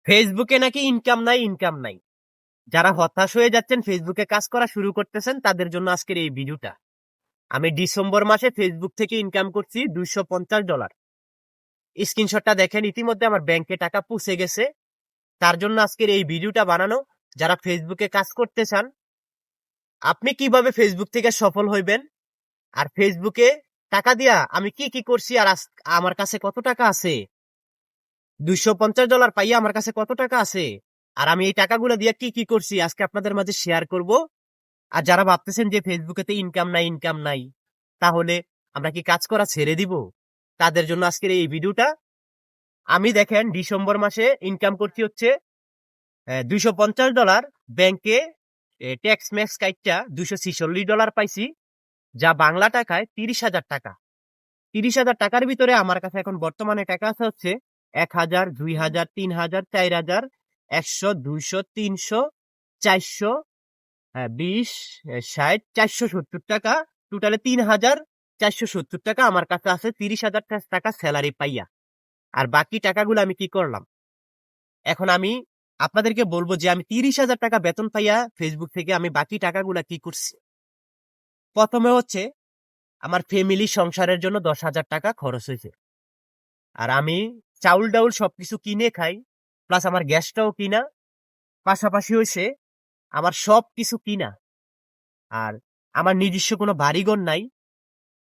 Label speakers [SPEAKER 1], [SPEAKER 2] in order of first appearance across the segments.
[SPEAKER 1] ফেসবুকে নাকি ইনকাম নাই, ইনকাম নাই। যারা হতাশ হয়ে যাচ্ছেন, ফেসবুকে কাজ করা শুরু করতেছেন, তাদের জন্য আজকের এই ভিডিওটা। আমি ডিসেম্বর মাসে ফেসবুক থেকে ইনকাম করছি $250। স্ক্রিনশটটা দেখেন, ইতিমধ্যে আমার ব্যাংকে টাকা পৌঁছে গেছে। তার জন্য আজকের এই ভিডিওটা বানানো। যারা ফেসবুকে কাজ করতে চান, আপনি কিভাবে ফেসবুক থেকে সফল হইবেন, আর ফেসবুকে টাকা দিয়া আমি কি কি করছি, আর আমার কাছে কত টাকা আছে, $250 পাইয়া আমার কাছে কত টাকা আছে, আর আমি এই টাকাগুলো দিয়ে কি কি করছি, আজকে আপনাদের মাঝে শেয়ার করব। আর যারা ভাবতেছেন যে ফেসবুকেতে ইনকাম নাই, ইনকাম নাই, তাহলে আমরা কি কাজ করা ছেড়ে দিব, তাদের জন্য আজকের এই ভিডিওটা। আমি দেখেন ডিসেম্বর মাসে ইনকাম করছি হচ্ছে $250। ব্যাংকে ট্যাক্স ম্যাক্স কাইটটা $246 পাইছি, যা বাংলা টাকায় 30,000 টাকা। 30,000 টাকার ভিতরে আমার কাছে এখন বর্তমানে টাকা আছে হচ্ছে 1,000, 2,000, 3,000, 4,000, 100, 200, 300, 400, 20, 60, 470 টাকা। টোটালে 3,470 টাকা আমার কাছে আছে 30,000 টাকা স্যালারি পাইয়া। আর বাকি টাকাগুলো আমি কি করলাম, এখন আমি আপনাদেরকে বলবো যে আমি 30,000 টাকা বেতন পাইয়া ফেসবুক থেকে আমি বাকি টাকাগুলা কি করছি। প্রথমে হচ্ছে আমার ফ্যামিলি সংসারের জন্য 10,000 টাকা খরচ হয়েছে। আর আমি চাউল ডাউল সবকিছু কিনে খাই, প্লাস আমার গ্যাসটাও কিনা, পাশাপাশি হয়েছে আমার সব কিছু কিনা। আর আমার নিজস্ব কোনো বাড়িঘর নাই।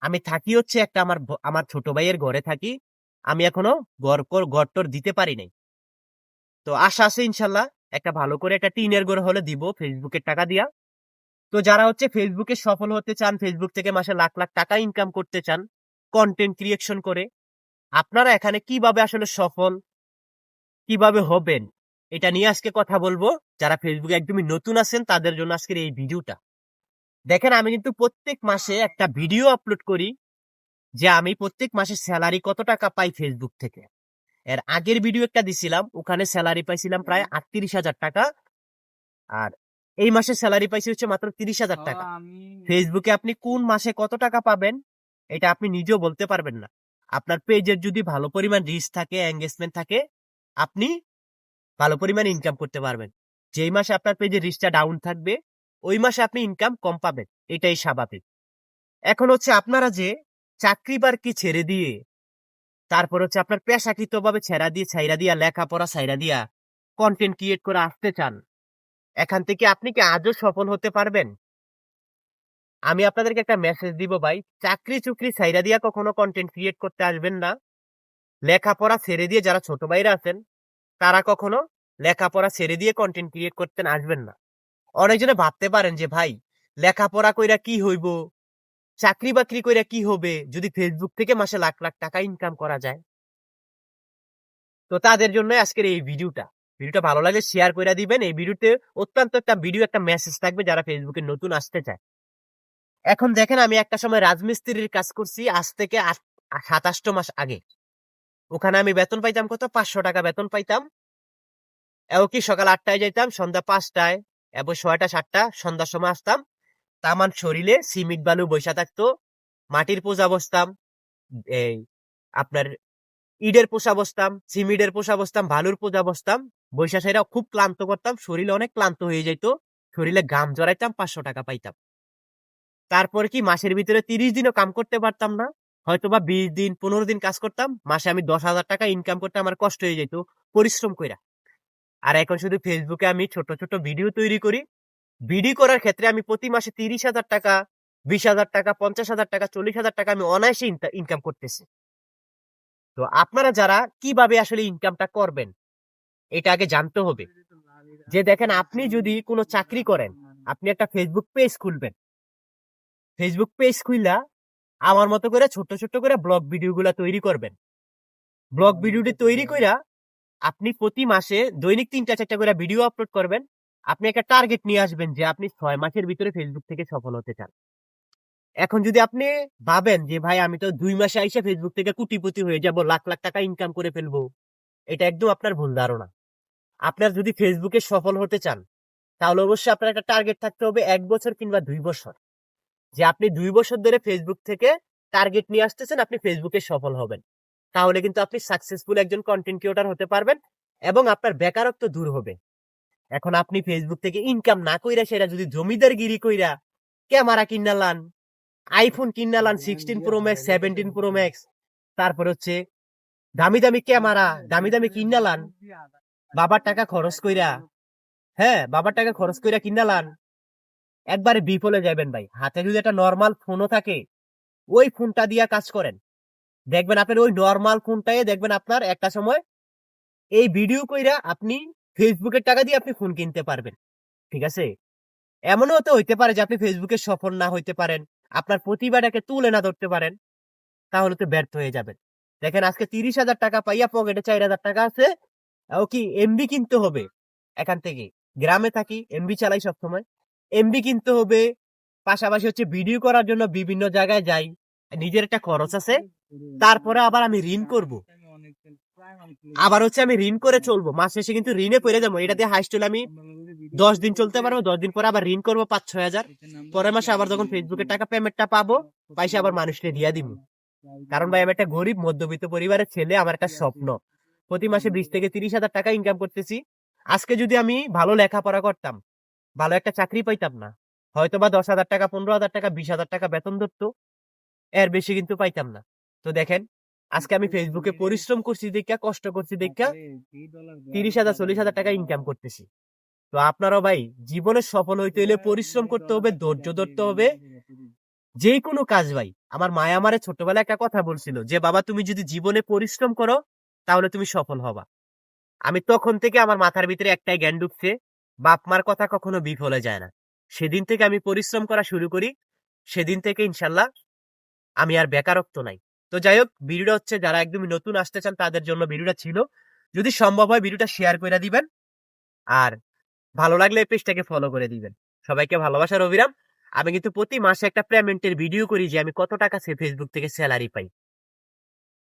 [SPEAKER 1] আমি থাকি হচ্ছে একটা আমার ছোট ভাইয়ের ঘরে থাকি। আমি এখনো ঘরটর দিতে পারি নাই। তো আশা আছে ইনশাল্লাহ একটা ভালো করে একটা টিনের ঘর হলে দিব ফেসবুকের টাকা দিয়া। তো যারা হচ্ছে ফেসবুকে সফল হতে চান, ফেসবুক থেকে মাসে লাখ লাখ টাকা ইনকাম করতে চান কন্টেন্ট ক্রিয়েশন করে, আপনারা এখানে কিভাবে আসলে সফল, কিভাবে হবেন, এটা নিয়ে আজকে কথা বলবো। যারা ফেসবুকে একদমই নতুন আছেন, তাদের জন্য আজকের এই ভিডিওটা। দেখেন, আমি কিন্তু প্রত্যেক মাসে একটা ভিডিও আপলোড করি যে আমি প্রত্যেক মাসে স্যালারি কত টাকা পাই ফেসবুক থেকে। এর আগের ভিডিও একটা দিছিলাম, ওখানে স্যালারি পাইছিলাম প্রায় 38,000 টাকা। আর এই মাসে স্যালারি পাইছি হচ্ছে মাত্র 30,000 টাকা। ফেসবুকে আপনি কোন মাসে কত টাকা পাবেন, এটা আপনি নিজেও বলতে পারবেন না। আপনার পেজের যদি ভালো পরিমাণ রিচ থাকে, এঙ্গেজমেন্ট থাকে, আপনি ভালো পরিমাণ ইনকাম করতে পারবেন। যেই মাসে আপনার পেজে রিচটা ডাউন থাকবে, ওই মাসে আপনি ইনকাম কম পাবেন, এটাই স্বাভাবিক। এখন হচ্ছে আপনারা যে চাকরি বাকরি ছেড়ে দিয়ে, তারপর হচ্ছে আপনার পেশাকৃত ভাবে ছাইরা দিয়া লেখাপড়া ছাইরা দিয়া কন্টেন্ট ক্রিয়েট করে আসতে চান, এখান থেকে আপনি কি আজও সফল হতে পারবেন? আমি আপনাদেরকে একটা মেসেজ দিব ভাই, চাকরি চুকরি ছাইরা দিয়া কখনো কন্টেন্ট ক্রিয়েট করতে আসবেন না। লেখাপড়া ছেড়ে দিয়ে যারা ছোট ভাইরা আছেন, তারা কখনো লেখাপড়া ছেড়ে দিয়ে কন্টেন্ট ক্রিয়েট করতে আসবেন না। অনেকজনে ভাবতে পারেন যে ভাই, লেখাপড়া কইরা কি হইব, চাকরি বাকরি কইরা কি হবে যদি ফেসবুক থেকে মাসে লাখ লাখ টাকা ইনকাম করা যায়। তো তাদের জন্য আজকের এই ভিডিওটা। ভিডিওটা ভালো লাগলে শেয়ার করে দিবেন। এই ভিডিওতে অত্যন্ত একটা ভিডিও, একটা মেসেজ থাকবে যারা ফেসবুকে নতুন আসতে চায়। এখন দেখেন, আমি একটা সময় রাজমিস্ত্রির কাজ করছি, আজ থেকে 27 মাস আগে। ওখানে আমি বেতন পাইতাম কত, 500 টাকা বেতন পাইতাম। এও কি সকাল 8টায় যাইতাম, সন্ধ্যা 5টায়, এবং 6টা 7টা সন্ধ্যার সময় আসতাম। তা আমার শরীরে সিমেন্ট বালু বৈশা থাকতো, মাটির পোজা বসতাম, এই আপনার ইটের পোষা বসতাম, সিমেন্টের পোষা বসতাম, বালুর পোজা বসতাম। বৈশা সাইরা খুব ক্লান্ত করতাম, শরীরে অনেক ক্লান্ত হয়ে যাইতো, শরীরে ঘাম জড়াইতাম, 500 টাকা পাইতাম। তারপরে কি মাসের ভিতরে 30 দিনও কাম করতে পারতাম না, হয়তোবা 20 দিন 15 দিন কাজ করতাম, মাসে আমি 10,000 টাকা ইনকাম করতে আমার কষ্ট হয়ে যেত পরিশ্রম কইরা। আর এখন শুধু ফেসবুকে আমি ছোট ছোট ভিডিও তৈরি করি। ভিডিও করার ক্ষেত্রে আমি প্রতি মাসে 30,000 টাকা, 20,000 টাকা, 50,000 টাকা, 40,000 টাকা আমি অনায়াসে ইনকাম করতেছি। তো আপনারা যারা কিভাবে আসলে ইনকামটা করবেন, এটা আগে জানতে হবে। যে দেখেন, আপনি যদি কোনো চাকরি করেন, আপনি একটা ফেসবুক পেজ খুলবেন। ফেসবুক পেজ খুইলা আমার মতো করে ছোট ছোট করে ব্লগ ভিডিও গুলা তৈরি করবেন। ব্লগ ভিডিওটি তৈরি কইরা আপনি প্রতি মাসে দৈনিক 3টা 4টা করে ভিডিও আপলোড করবেন। আপনি একটা টার্গেট নিয়ে আসবেন যে আপনি 6 মাসের ভিতরে ফেসবুক থেকে সফল হতে চান। এখন যদি আপনি ভাবেন যে ভাই, আমি তো 2 মাসে আইসা ফেসবুক থেকে কোটিপতি হয়ে যাব, লাখ লাখ টাকা ইনকাম করে ফেলবো, এটা একদম আপনার ভুল ধারণা। আপনার যদি ফেসবুকে সফল হতে চান, তাহলে অবশ্যই আপনার একটা টার্গেট থাকতে হবে 1 বছর কিংবা 2 বছর, যে আপনি 2 বছর ধরে ফেসবুক থেকে টার্গেট নিয়ে আসতেছেন, আপনি ফেসবুকে সফল হবেন। তাহলে কিন্তু আপনি সাকসেসফুল একজন কন্টেন্ট ক্রিয়েটর হতে পারবেন। এবং আপনার বেকারত্ব দূর হবে। এখন আপনি ফেসবুক থেকে ইনকাম না কইরা সেটা যদি জমিদারগিরি কইরা ক্যামেরা কিনা লান, আইফোন কিনা লান 16 Pro Max, 17 Pro Max, তারপর হচ্ছে দামি দামি ক্যামেরা, দামি দামি কিনা লান, বাবার টাকা খরচ কইরা, হ্যাঁ বাবার টাকা খরচ কইরা কিনা লান, একবারে বিফলে যাবেন ভাই। হাতে যদি একটা নর্মাল ফোনও থাকে, ওই ফোনটা দিয়া কাজ করেন, দেখবেন আপনার ওই নর্মাল ফোনটাই দেখবেন আপনার একটা সময় এই ভিডিও কইরা আপনি ফেসবুকের টাকা দিয়ে আপনি ফোন কিনতে পারবেন। ঠিক আছে? এমনও তো হইতে পারে যে আপনি ফেসবুকে সফল না হইতে পারেন, আপনার প্রতিভাটাকে তুলে না ধরতে পারেন, তাহলে তো ব্যর্থ হয়ে যাবেন। দেখেন আজকে 30,000 টাকা পাইয়া পকেটে 4,000 টাকা আছে, ও কি এমবি কিনতে হবে এখান থেকে। গ্রামে থাকি, এমবি চালাই সবসময়, এমবি কিনতে হবে, পাশাপাশি হচ্ছে ভিডিও করার জন্য বিভিন্ন জায়গায় যাই, নিজের একটা খরচ আছে, তারপরে আবার আমি ঋণ করব, আবার হচ্ছে আমি ঋণ করে চলবো, মাস শেষে কিন্তু ঋণে পড়ে যাবো। এটা দিয়ে হাইস্ট হলে আমি 10 দিন চলতে পারবো, 10 দিন পরে আবার ঋণ করবো 5-6 হাজার, পরের মাসে আবার যখন ফেসবুকের টাকা পেমেন্টটা পাবো, পয়সা আবার মানুষকে দিয়ে দিব। কারণ ভাই আমি একটা গরিব মধ্যবিত্ত পরিবারের ছেলে, আমার একটা স্বপ্ন প্রতি মাসে 20 থেকে 30 হাজার টাকা ইনকাম করতেছি। আজকে যদি আমি ভালো লেখাপড়া করতাম, ভালো একটা চাকরি পাইতাম না, হয়তো বা 10,000 টাকা, 15,000 টাকা, 20,000 টাকা বেতন ধরতো, এর বেশি কিন্তু পাইতাম না। তো দেখেন আজকে আমি ফেসবুকে পরিশ্রম করছি দেখা, কষ্ট করছি দেখা 30,000 40,000 টাকা ইনকাম করতেছি। তো আপনারাও ভাই জীবনে সফল হইতে হলে পরিশ্রম করতে হবে, ধৈর্য ধরতে হবে, যে কোনো কাজ ভাই। আমার মায়া আমারে ছোটবেলায় একটা কথা বলছিল যে বাবা তুমি যদি জীবনে পরিশ্রম করো তাহলে তুমি সফল হবা। আমি তখন থেকে আমার মাথার ভিতরে একটাই জ্ঞান ঢুকছে, বাপ মার কথা কখনো বিফলে যায় না। সেদিন থেকে আমি পরিশ্রম করা শুরু করি, সেদিন থেকে ইনশাল্লাহ আমি আর বেকারত্ব নাই। তো যাই হোক, ভিডিওটা হচ্ছে যারা একদমই নতুন আসতে চান তাদের জন্য ভিডিওটা ছিল। যদি সম্ভব হয় ভিডিওটা শেয়ার করে দিবেন, আর ভালো লাগলে এই পেজটাকে ফলো করে দিবেন। সবাইকে ভালোবাসার অবিরাম। আমি কিন্তু প্রতি মাসে একটা পেমেন্টের ভিডিও করি যে আমি কত টাকা ফেসবুক থেকে স্যালারি পাই।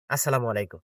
[SPEAKER 1] আসসালামু আলাইকুম।